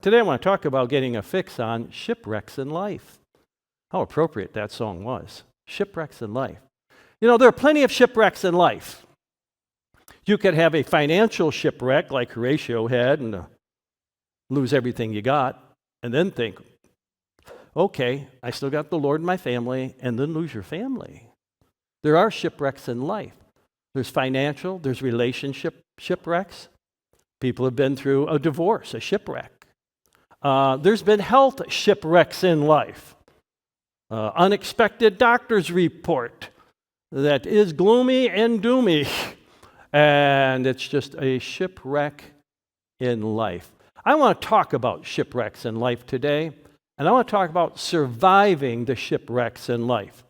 Today I want to talk about getting a fix on shipwrecks in life. How appropriate that song was. Shipwrecks in life. You know, there are plenty of shipwrecks in life. You could have a financial shipwreck like Horatio had and lose everything you got, and then think, okay, I still got the Lord in my family, and then lose your family. There are shipwrecks in life. There's financial, there's relationship shipwrecks. People have been through a divorce, a shipwreck. There's been health shipwrecks in life. Unexpected doctor's report that is gloomy and doomy, and it's just a shipwreck in life. I want to talk about shipwrecks in life today, and I want to talk about surviving the shipwrecks in life.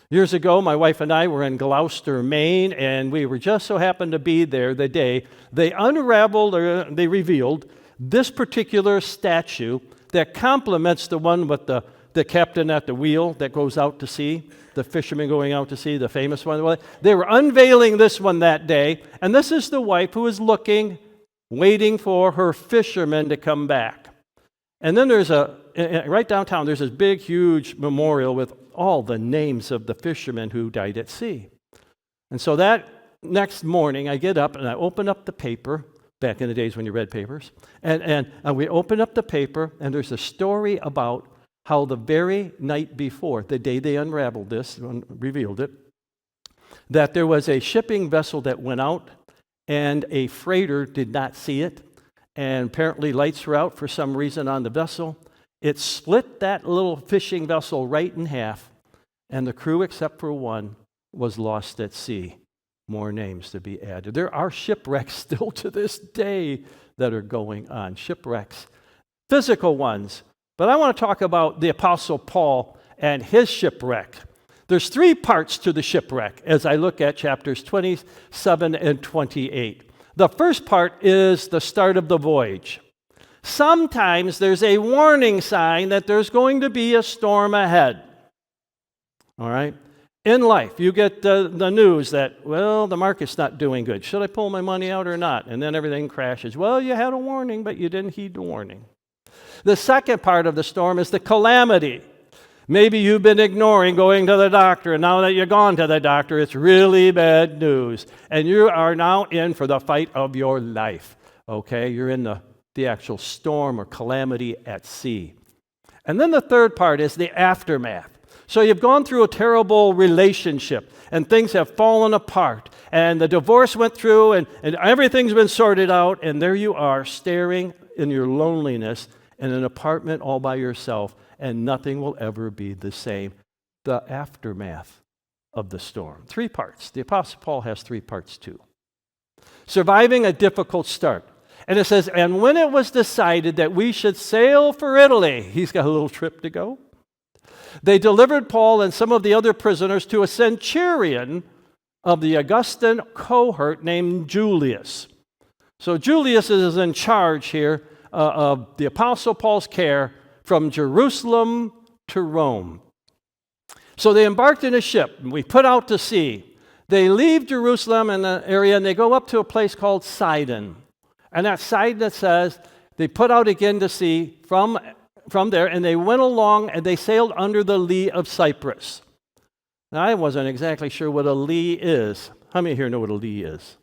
Years ago, my wife and I were in Gloucester, Maine, and we were just so happened to be there the day they revealed this particular statue that complements the one with the captain at the wheel that goes out to sea, the fisherman going out to sea, the famous one. Well, they were unveiling this one that day, and this is the wife who is looking, waiting for her fisherman to come back. And then there's right downtown, there's this big, huge memorial with all the names of the fishermen who died at sea. And so that next morning, I get up and I open up the paper, back in the days when you read papers, and we open up the paper, and there's a story about how the very night before, the day they unraveled this, revealed it, that there was a shipping vessel that went out, and a freighter did not see it, and apparently lights were out for some reason on the vessel. It split that little fishing vessel right in half, and the crew, except for one, was lost at sea. More names to be added. There are shipwrecks still to this day that are going on. Shipwrecks, physical ones. But I want to talk about the Apostle Paul and his shipwreck. There's 3 parts to the shipwreck as I look at chapters 27 and 28. The first part is the start of the voyage. Sometimes there's a warning sign that there's going to be a storm ahead. All right? In life, you get the news that, well, the market's not doing good. Should I pull my money out or not? And then everything crashes. Well, you had a warning, but you didn't heed the warning. The second part of the storm is the calamity. Maybe you've been ignoring going to the doctor, and now that you've gone to the doctor, it's really bad news. And you are now in for the fight of your life. Okay? You're in the actual storm or calamity at sea. And then the third part is the aftermath. So you've gone through a terrible relationship, and things have fallen apart, and the divorce went through, and everything's been sorted out, and there you are staring in your loneliness in an apartment all by yourself, and nothing will ever be the same. The aftermath of the storm. 3 parts. The Apostle Paul has 3 parts too. Surviving a difficult start. And it says, and when it was decided that we should sail for Italy, he's got a little trip to go. They delivered Paul and some of the other prisoners to a centurion of the Augustan cohort named Julius. So Julius is in charge here of the Apostle Paul's care from Jerusalem to Rome. So they embarked in a ship, and we put out to sea. They leave Jerusalem in the area, and they go up to a place called Sidon. And that Sidon, it says, they put out again to sea from there, and they went along, and they sailed under the lee of Cyprus. Now, I wasn't exactly sure what a lee is. How many here know what a lee is?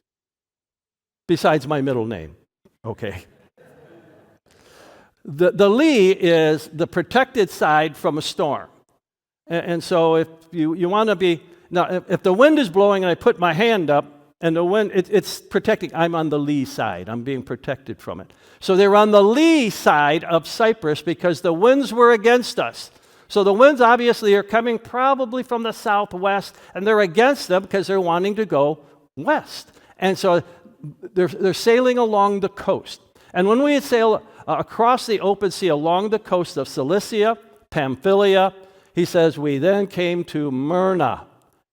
Besides my middle name. Okay. The lee is the protected side from a storm. And so if you want to be, now if the wind is blowing and I put my hand up, and the wind, it's protecting, I'm on the lee side. I'm being protected from it. So they were on the lee side of Cyprus because the winds were against us. So the winds obviously are coming probably from the southwest, and they're against them because they're wanting to go west. And so they're sailing along the coast. And when we had sailed across the open sea along the coast of Cilicia, Pamphylia, he says, we then came to Myrna.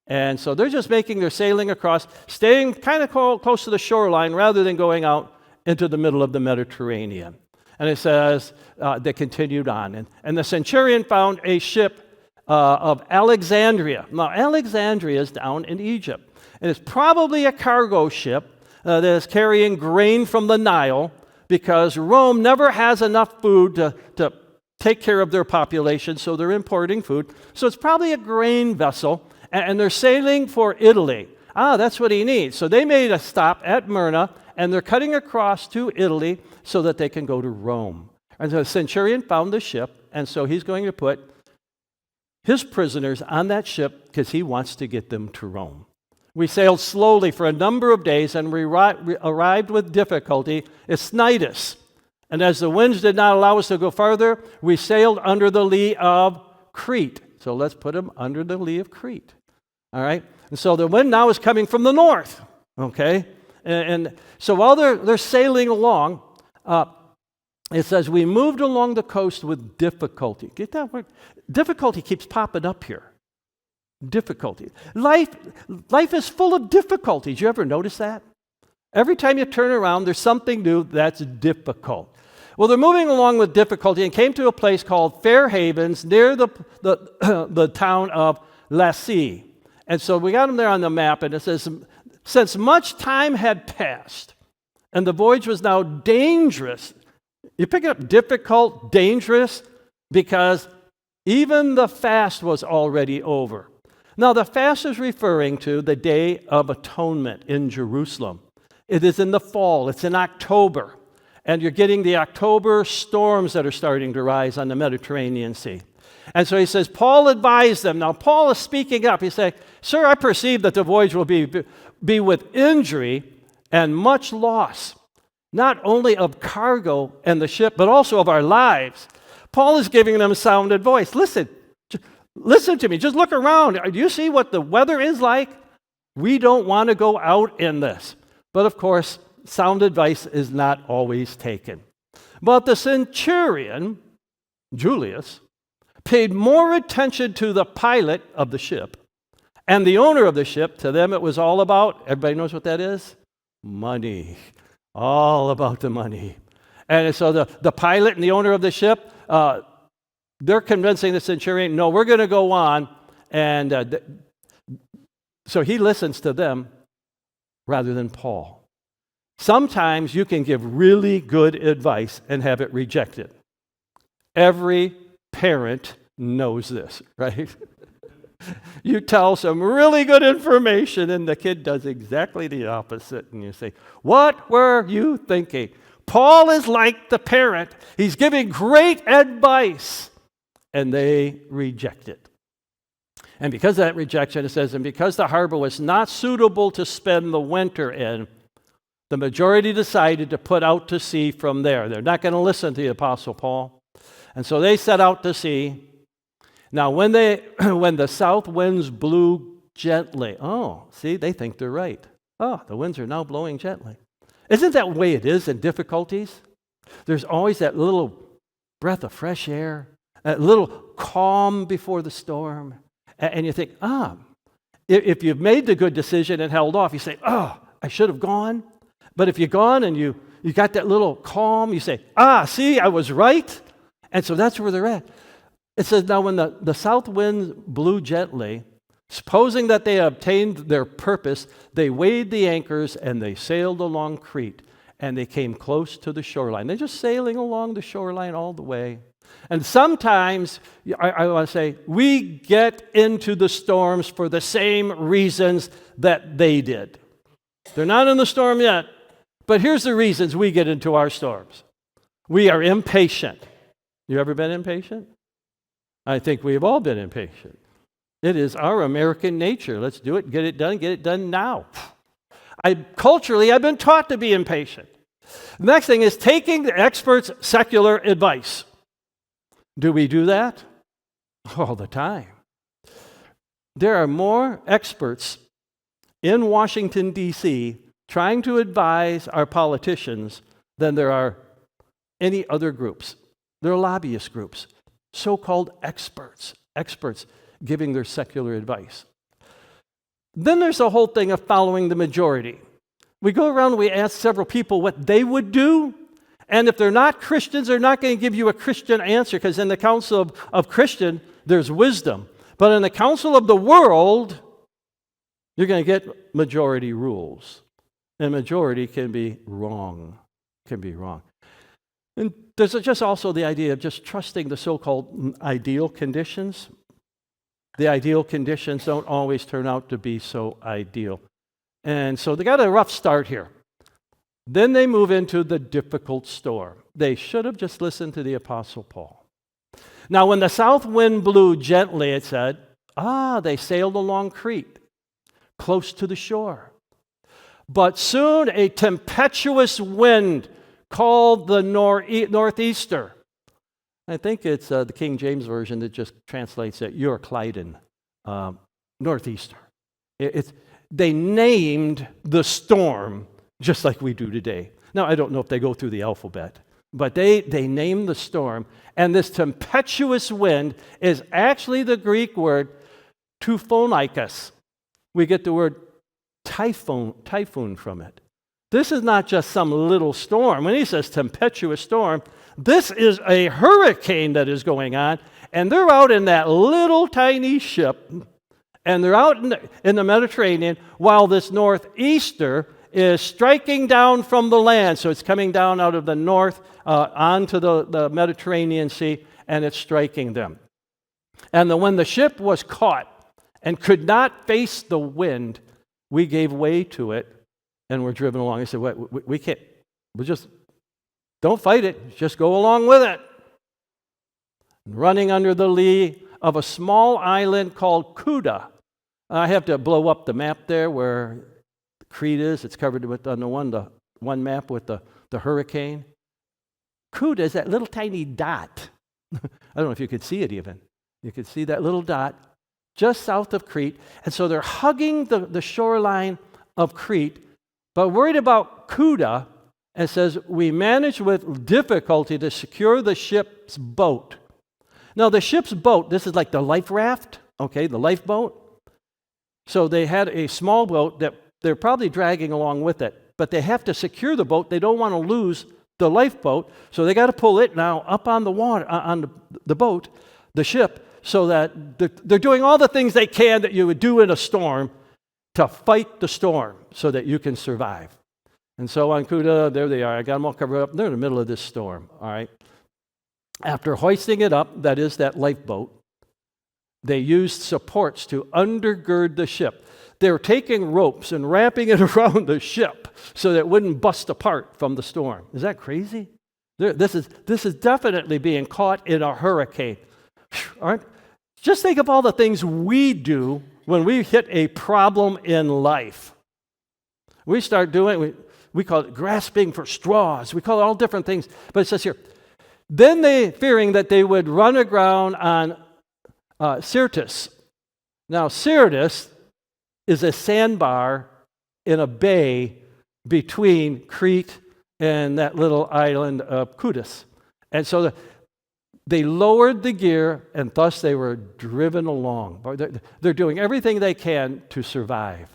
And so they're just they're sailing across, staying kind of close to the shoreline rather than going out into the middle of the Mediterranean. And it says they continued on. And the centurion found a ship of Alexandria. Now, Alexandria is down in Egypt. And it's probably a cargo ship that is carrying grain from the Nile because Rome never has enough food to take care of their population, so they're importing food. So it's probably a grain vessel, and they're sailing for Italy. That's what he needs. So they made a stop at Myrna, and they're cutting across to Italy so that they can go to Rome. And the centurion found the ship, and so he's going to put his prisoners on that ship because he wants to get them to Rome. We sailed slowly for a number of days, and we arrived with difficulty at Cnidus. And as the winds did not allow us to go farther, we sailed under the lee of Crete. So let's put them under the lee of Crete. All right? And so the wind now is coming from the north. Okay? And so while they're sailing along, it says, we moved along the coast with difficulty. Get that word? Difficulty keeps popping up here. Difficulty. Life is full of difficulties. You ever notice that? Every time you turn around, there's something new that's difficult. Well, they're moving along with difficulty and came to a place called Fair Havens near the town of Lasea. And so we got them there on the map, and it says, since much time had passed, and the voyage was now dangerous. You pick it up, difficult, dangerous, because even the fast was already over. Now, the fast is referring to the Day of Atonement in Jerusalem. It is in the fall. It's in October. And you're getting the October storms that are starting to rise on the Mediterranean Sea. And so he says, Paul advised them. Now, Paul is speaking up. He's saying, sir, I perceive that the voyage will be with injury and much loss, not only of cargo and the ship, but also of our lives. Paul is giving them sound advice. Listen to me. Just look around. Do you see what the weather is like? We don't want to go out in this. But of course, sound advice is not always taken. But the centurion, Julius, paid more attention to the pilot of the ship and the owner of the ship. To them, it was all about, everybody knows what that is? Money. All about the money. And so the pilot and the owner of the ship, they're convincing the centurion, no, we're going to go on. And so he listens to them rather than Paul. Sometimes you can give really good advice and have it rejected. Every parent knows this, right? You tell some really good information and the kid does exactly the opposite. And you say, what were you thinking? Paul is like the parent. He's giving great advice. And they reject it. And because of that rejection, it says, and because the harbor was not suitable to spend the winter in, the majority decided to put out to sea from there. They're not going to listen to the Apostle Paul. And so they set out to sea. Now, when the south winds blew gently, they think they're right. The winds are now blowing gently. Isn't that the way it is in difficulties? There's always that little breath of fresh air, a little calm before the storm. And you think, if you've made the good decision and held off, you say, I should have gone. But if you've gone and you got that little calm, you say, see, I was right. And so that's where they're at. It says, now when the south wind blew gently, supposing that they obtained their purpose, they weighed the anchors and they sailed along Crete. And they came close to the shoreline. They're just sailing along the shoreline all the way. And sometimes, I want to say, we get into the storms for the same reasons that they did. They're not in the storm yet, but here's the reasons we get into our storms. We are impatient. You ever been impatient? I think we've all been impatient. It is our American nature. Let's do it, get it done now. Culturally, I've been taught to be impatient. The next thing is taking the experts' secular advice. Do we do that? All the time. There are more experts in Washington, D.C., trying to advise our politicians than there are any other groups. There are lobbyist groups, so-called experts giving their secular advice. Then there's the whole thing of following the majority. We go around and we ask several people what they would do. And if they're not Christians, they're not going to give you a Christian answer, because in the council of Christian, there's wisdom. But in the council of the world, you're going to get majority rules. And majority can be wrong. And there's just also the idea of just trusting the so-called ideal conditions. The ideal conditions don't always turn out to be so ideal. And so they got a rough start here. Then they move into the difficult storm. They should have just listened to the Apostle Paul. Now, when the south wind blew gently, it said, they sailed along Crete, close to the shore. But soon a tempestuous wind called the northeaster. I think it's the King James Version that just translates it, Euroclydon, northeaster. They named the storm just like we do today. Now, I don't know if they go through the alphabet, but they named the storm. And this tempestuous wind is actually the Greek word tuphonikos. We get the word typhoon from it. This is not just some little storm. When he says tempestuous storm, this is a hurricane that is going on, and they're out in that little tiny ship, and they're out in the Mediterranean while this northeaster is striking down from the land. So it's coming down out of the north onto the Mediterranean Sea, and it's striking them. And when the ship was caught and could not face the wind, we gave way to it and we're driven along. He said, we can't, don't fight it, just go along with it. Running under the lee of a small island called Cuda. I have to blow up the map there where Crete is. It's covered with on the one map with the hurricane. Cuda is that little tiny dot. I don't know if you could see it even. You could see that little dot just south of Crete. And so they're hugging the shoreline of Crete, but worried about Cuda, and says, we managed with difficulty to secure the ship's boat. Now, the ship's boat, this is like the life raft, okay, the lifeboat. So they had a small boat that they're probably dragging along with it, but they have to secure the boat. They don't want to lose the lifeboat, so they got to pull it now up on the water, on the boat, the ship, so that they're doing all the things they can that you would do in a storm to fight the storm so that you can survive. And so on Cuda, there they are. I got them all covered up. They're in the middle of this storm, all right? After hoisting it up, that is that lifeboat, they used supports to undergird the ship. They were taking ropes and wrapping it around the ship so that it wouldn't bust apart from the storm. Is that crazy? This is definitely being caught in a hurricane. All right? Just think of all the things we do when we hit a problem in life. We start doing, we call it grasping for straws. We call it all different things. But it says here, then they, fearing that they would run aground on Syrtis. Now, Syrtis is a sandbar in a bay between Crete and that little island of Kudus. And so they lowered the gear, and thus they were driven along. They're doing everything they can to survive.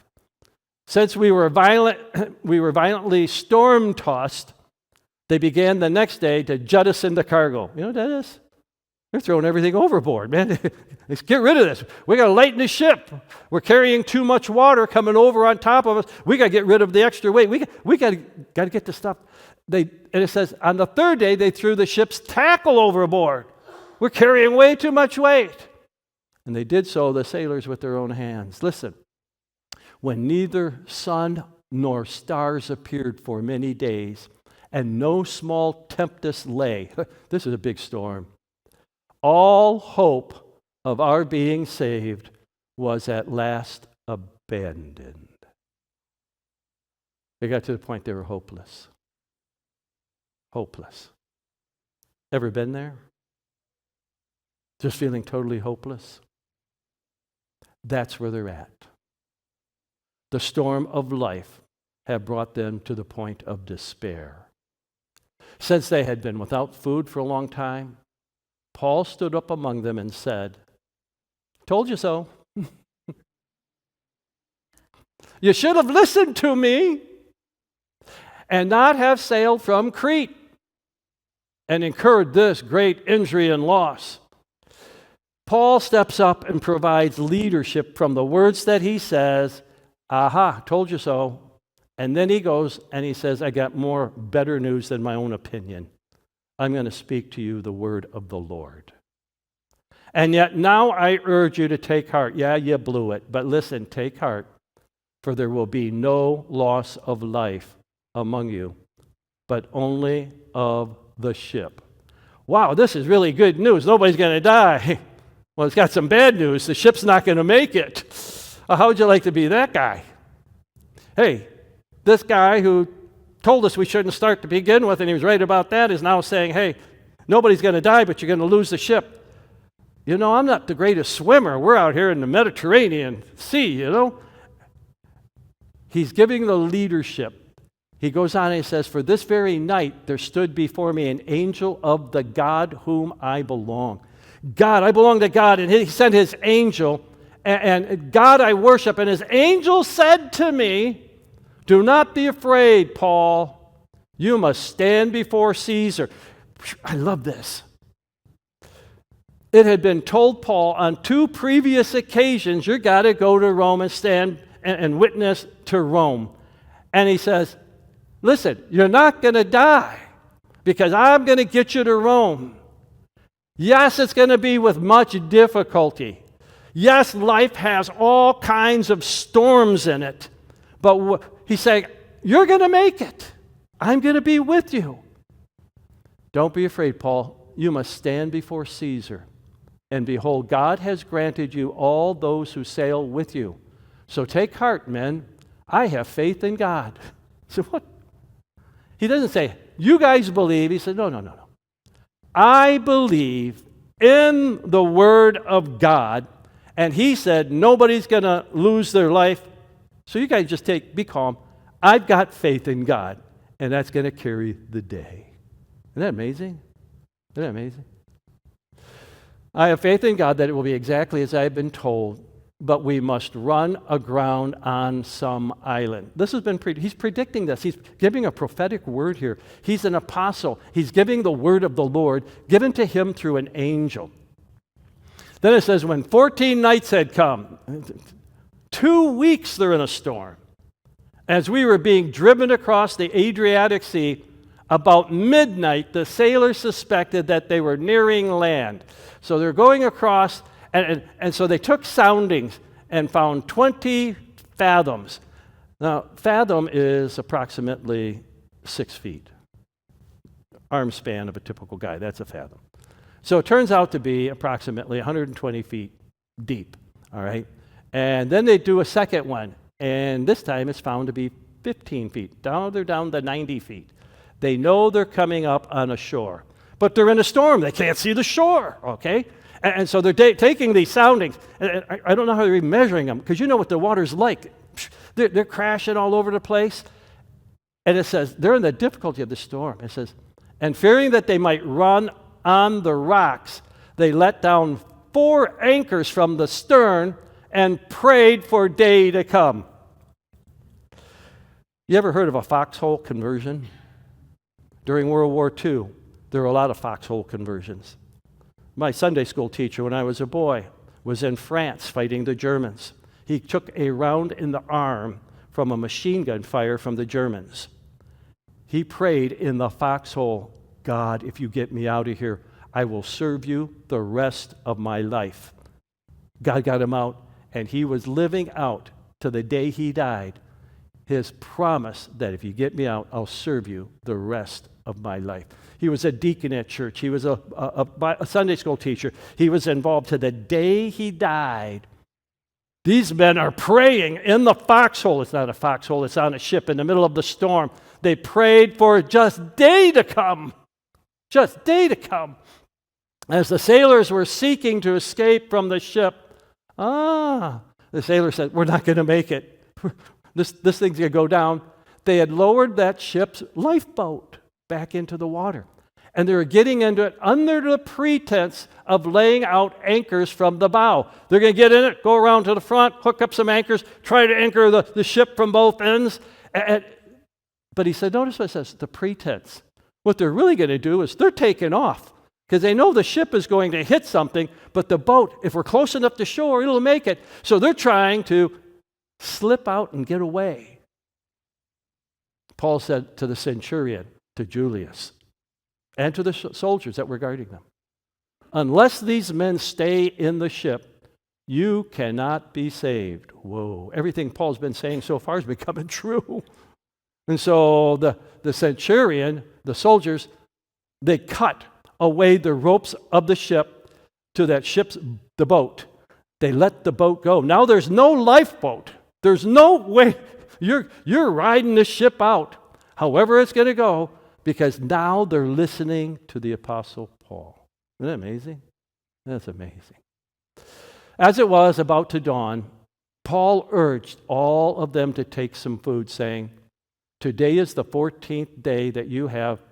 Since we were violently storm-tossed, they began the next day to jettison the cargo. You know what that is? They're throwing everything overboard, man. Let's get rid of this. We got to lighten the ship. We're carrying too much water coming over on top of us. We got to get rid of the extra weight. We got to get the stuff. And it says, on the third day, they threw the ship's tackle overboard. We're carrying way too much weight. And they did so, the sailors, with their own hands. Listen, when neither sun nor stars appeared for many days, and no small tempest lay, this is a big storm, all hope of our being saved was at last abandoned. They got to the point they were hopeless. Hopeless. Ever been there? Just feeling totally hopeless? That's where they're at. The storm of life had brought them to the point of despair. Since they had been without food for a long time, Paul stood up among them and said, "Told you so. You should have listened to me and not have sailed from Crete and incurred this great injury and loss." Paul steps up and provides leadership from the words that he says, "Aha, told you so." And then he goes and he says, "I got better news than my own opinion. I'm going to speak to you the word of the Lord. And yet now I urge you to take heart. Yeah, you blew it, but listen, take heart, for there will be no loss of life among you, but only of the ship. Wow, this is really good news. Nobody's going to die. Well, it's got some bad news. The ship's not going to make it. How would you like to be that guy? Hey, this guy who told us we shouldn't start to begin with, and he was right about that, is now saying, hey, nobody's going to die, but you're going to lose the ship. You know, I'm not the greatest swimmer. We're out here in the Mediterranean Sea, you know. He's giving the leadership. He goes on and he says, for this very night there stood before me an angel of the God whom I belong. God, I belong to God, and he sent his angel, and God I worship, and his angel said to me, do not be afraid, Paul. You must stand before Caesar. I love this. It had been told Paul on 2 previous occasions, you got to go to Rome and stand and witness to Rome. And he says, listen, you're not going to die because I'm going to get you to Rome. Yes, it's going to be with much difficulty. Yes, life has all kinds of storms in it. But he's saying, you're going to make it. I'm going to be with you. Don't be afraid, Paul. You must stand before Caesar. And behold, God has granted you all those who sail with you. So take heart, men. I have faith in God. So what? He doesn't say, you guys believe. He said, no. I believe in the word of God. And he said, nobody's going to lose their life. So you guys just be calm. I've got faith in God. And that's going to carry the day. Isn't that amazing? Isn't that amazing? I have faith in God that it will be exactly as I have been told, but we must run aground on some island. This has been, he's predicting this. He's giving a prophetic word here. He's an apostle. He's giving the word of the Lord given to him through an angel. Then it says, when 14 nights had come, 2 weeks they're in a storm. As we were being driven across the Adriatic Sea, about midnight, the sailors suspected that they were nearing land. So they're going across, and so they took soundings and found 20 fathoms. Now, fathom is approximately 6 feet. Arm span of a typical guy, that's a fathom. So it turns out to be approximately 120 feet deep, all right? And then they do a second one, and this time it's found to be 15 feet. They're down to 90 feet. They know they're coming up on a shore. But they're in a storm. They can't see the shore, okay? And so they're taking these soundings. And I don't know how they're even measuring them, because you know what the water's like. They're crashing all over the place. And it says, they're in the difficulty of the storm. It says, and fearing that they might run on the rocks, they let down 4 anchors from the stern and prayed for day to come. You ever heard of a foxhole conversion? During World War II, there were a lot of foxhole conversions. My Sunday school teacher, when I was a boy, was in France fighting the Germans. He took a round in the arm from a machine gun fire from the Germans. He prayed in the foxhole, God, if you get me out of here, I will serve you the rest of my life. God got him out, and he was living out to the day he died his promise that if you get me out, I'll serve you the rest of my life. He was a deacon at church. He was a Sunday school teacher. He was involved to the day he died. These men are praying in the foxhole. It's not a foxhole. It's on a ship in the middle of the storm. They prayed for just day to come. Just day to come. As the sailors were seeking to escape from the ship, the sailor said, we're not going to make it. This thing's going to go down. They had lowered that ship's lifeboat back into the water. And they were getting into it under the pretense of laying out anchors from the bow. They're going to get in it, go around to the front, hook up some anchors, try to anchor the ship from both ends. But he said, notice what it says, the pretense. What they're really going to do is they're taking off because they know the ship is going to hit something, but the boat, if we're close enough to shore, it'll make it. So they're trying to slip out and get away. Paul said to the centurion, to Julius, and to the soldiers that were guarding them. Unless these men stay in the ship, you cannot be saved. Whoa. Everything Paul's been saying so far is becoming true. And so the centurion, the soldiers, they cut away the ropes of the ship to the boat. They let the boat go. Now there's no lifeboat. There's no way. You're riding the ship out, however it's going to go, because now they're listening to the Apostle Paul. Isn't that amazing? That's amazing. As it was about to dawn, Paul urged all of them to take some food, saying, "Today is the 14th day that you have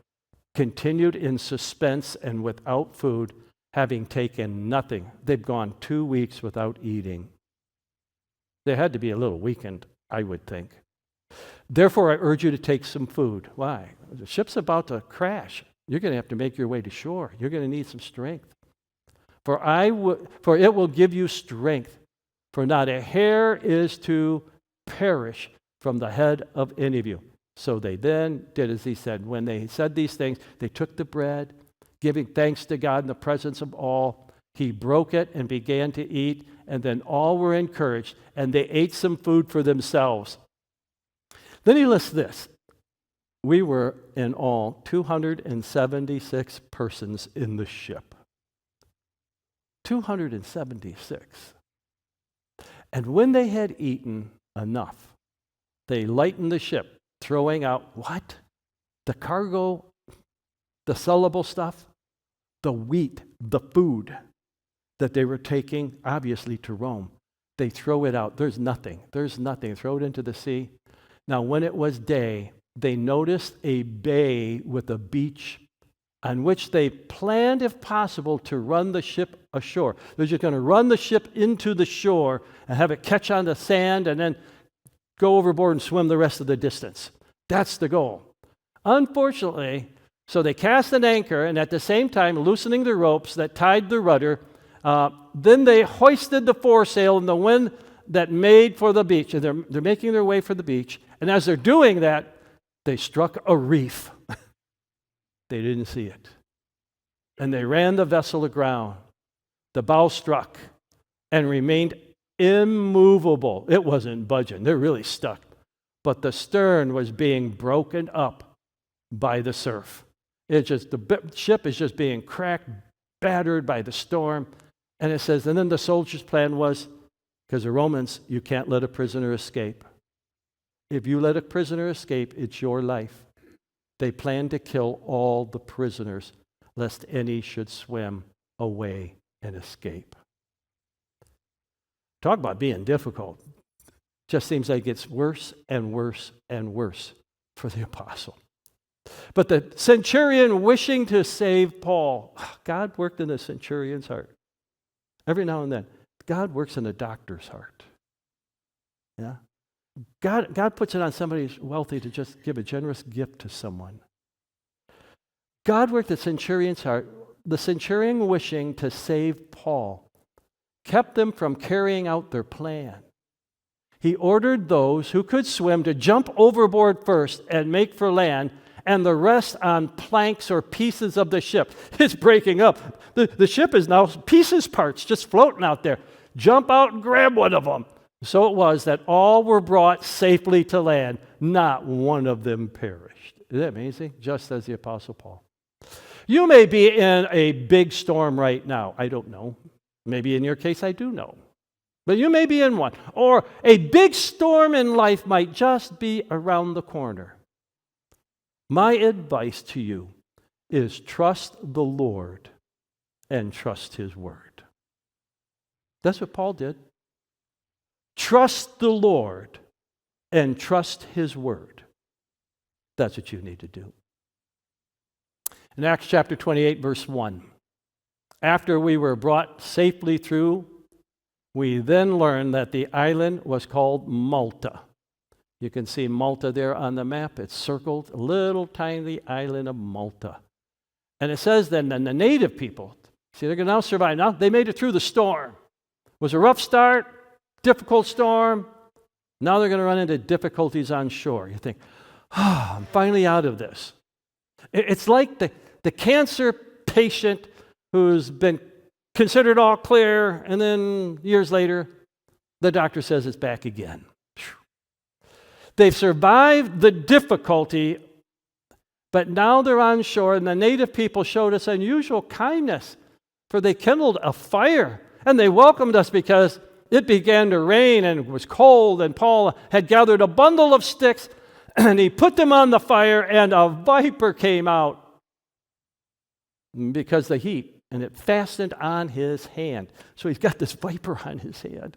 continued in suspense and without food, having taken nothing." They've gone 2 weeks without eating. They had to be a little weakened, I would think. "Therefore, I urge you to take some food." Why? The ship's about to crash. You're going to have to make your way to shore. You're going to need some strength. For it will give you strength, for not a hair is to perish from the head of any of you. So they then did as he said. When they said these things, they took the bread, giving thanks to God in the presence of all. He broke it and began to eat, and then all were encouraged, and they ate some food for themselves. Then he lists this. We were in all 276 persons in the ship. 276. And when they had eaten enough, they lightened the ship, throwing out what? The cargo, the sellable stuff, the wheat, the food that they were taking, obviously, to Rome. They throw it out. There's nothing. Throw it into the sea. Now, when it was day, they noticed a bay with a beach on which they planned, if possible, to run the ship ashore. They're just going to run the ship into the shore and have it catch on the sand and then go overboard and swim the rest of the distance. That's the goal. Unfortunately, so they cast an anchor, and at the same time, loosening the ropes that tied the rudder, then they hoisted the foresail in the wind that made for the beach. And they're making their way for the beach. And as they're doing that, they struck a reef. They didn't see it. And they ran the vessel aground. The bow struck and remained immovable. It wasn't budging. They're really stuck. But the stern was being broken up by the surf. The ship is just being cracked, battered by the storm. And it says, and then the soldiers' plan was, because the Romans, you can't let a prisoner escape. If you let a prisoner escape, it's your life. They planned to kill all the prisoners, lest any should swim away and escape. Talk about being difficult. Just seems like it's worse and worse and worse for the apostle. But the centurion wishing to save Paul, God worked in the centurion's heart. Every now and then, God works in a doctor's heart. Yeah? God puts it on somebody who's wealthy to just give a generous gift to someone. God worked the centurion's heart. The centurion wishing to save Paul kept them from carrying out their plan. He ordered those who could swim to jump overboard first and make for land, and the rest on planks or pieces of the ship. It's breaking up. The ship is now parts just floating out there. Jump out and grab one of them. So it was that all were brought safely to land. Not one of them perished. Isn't that amazing? Just as the Apostle Paul. You may be in a big storm right now. I don't know. Maybe in your case, I do know. But you may be in one. Or a big storm in life might just be around the corner. My advice to you is trust the Lord and trust His word. That's what Paul did. Trust the Lord and trust His word. That's what you need to do. In Acts chapter 28, verse 1, after we were brought safely through, we then learned that the island was called Malta. You can see Malta there on the map. It's circled, a little tiny island of Malta. And it says then the native people, see, they're going to now survive. Now they made it through the storm. It was a rough start, difficult storm. Now they're going to run into difficulties on shore. You think, I'm finally out of this. It's like The cancer patient who's been considered all clear, and then years later, the doctor says it's back again. They've survived the difficulty, but now they're on shore, and the native people showed us unusual kindness, for they kindled a fire, and they welcomed us because it began to rain and it was cold, and Paul had gathered a bundle of sticks, and he put them on the fire, and a viper came out because of the heat, and it fastened on his hand. So he's got this viper on his hand.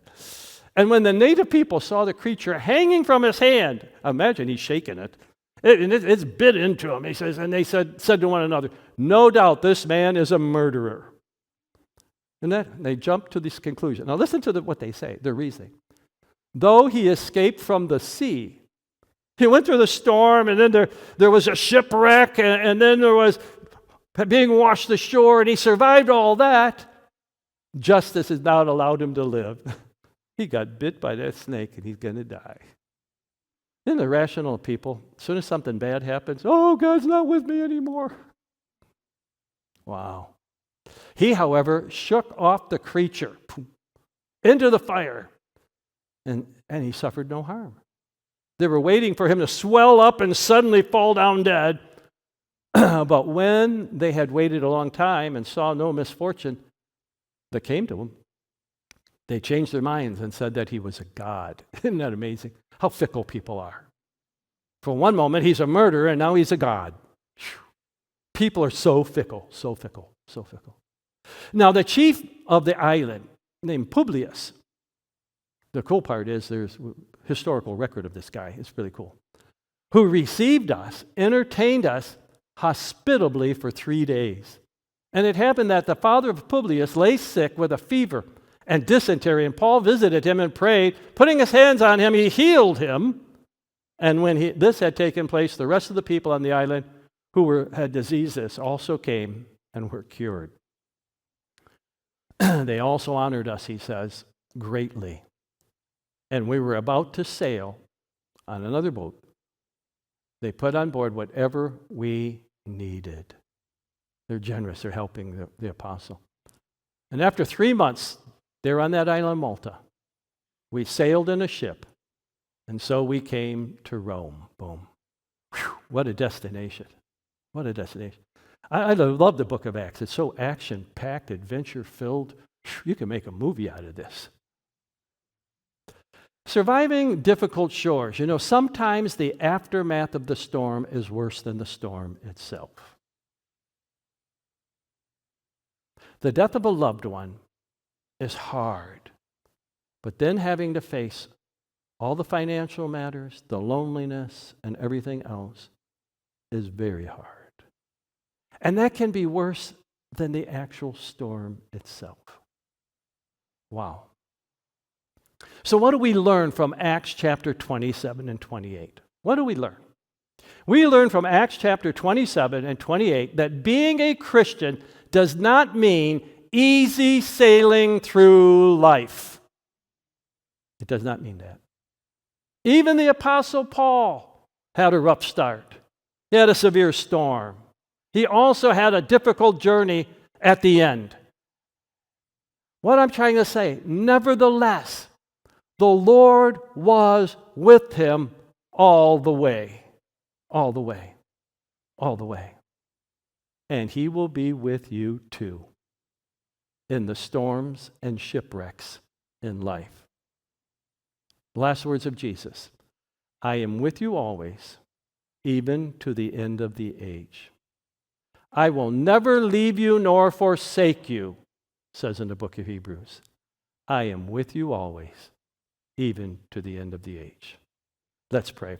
And when the native people saw the creature hanging from his hand, imagine he's shaking it, it's bit into him, he says, and they said to one another, no doubt this man is a murderer. And that they jumped to this conclusion. Now listen to what they say, their reasoning. Though he escaped from the sea, he went through the storm, and then there was a shipwreck, and then there was being washed ashore, and he survived all that. Justice has not allowed him to live. He got bit by that snake, and he's going to die. Then the rational people, as soon as something bad happens, oh, God's not with me anymore. Wow. He, however, shook off the creature into the fire, and he suffered no harm. They were waiting for him to swell up and suddenly fall down dead. But when they had waited a long time and saw no misfortune that came to him, they changed their minds and said that he was a god. Isn't that amazing? How fickle people are. For one moment, he's a murderer, and now he's a god. People are so fickle, so fickle, so fickle. Now, the chief of the island, named Publius, the cool part is there's historical record of this guy. It's really cool. Who received us, entertained us hospitably for 3 days. And it happened that the father of Publius lay sick with a fever and dysentery, and Paul visited him and prayed. Putting his hands on him, he healed him. And when this had taken place, the rest of the people on the island who had diseases also came and were cured. They also honored us, he says, greatly. And we were about to sail on another boat. They put on board whatever we needed. They're generous. They're helping the apostle. And after 3 months, they're on that island, Malta. We sailed in a ship, and so we came to Rome. Boom. Whew, what a destination. What a destination. I love the book of Acts. It's so action-packed, adventure-filled. You can make a movie out of this. Surviving difficult shores. You know, sometimes the aftermath of the storm is worse than the storm itself. The death of a loved one is hard, but then having to face all the financial matters, the loneliness, and everything else is very hard. And that can be worse than the actual storm itself. Wow. So what do we learn from Acts chapter 27 and 28? What do we learn? We learn from Acts chapter 27 and 28 that being a Christian does not mean easy sailing through life. It does not mean that. Even the Apostle Paul had a rough start. He had a severe storm. He also had a difficult journey at the end. What I'm trying to say, nevertheless, the Lord was with him all the way. All the way. All the way. And he will be with you too in the storms and shipwrecks in life. Last words of Jesus. I am with you always, even to the end of the age. I will never leave you nor forsake you, says in the book of Hebrews. I am with you always, even to the end of the age. Let's pray.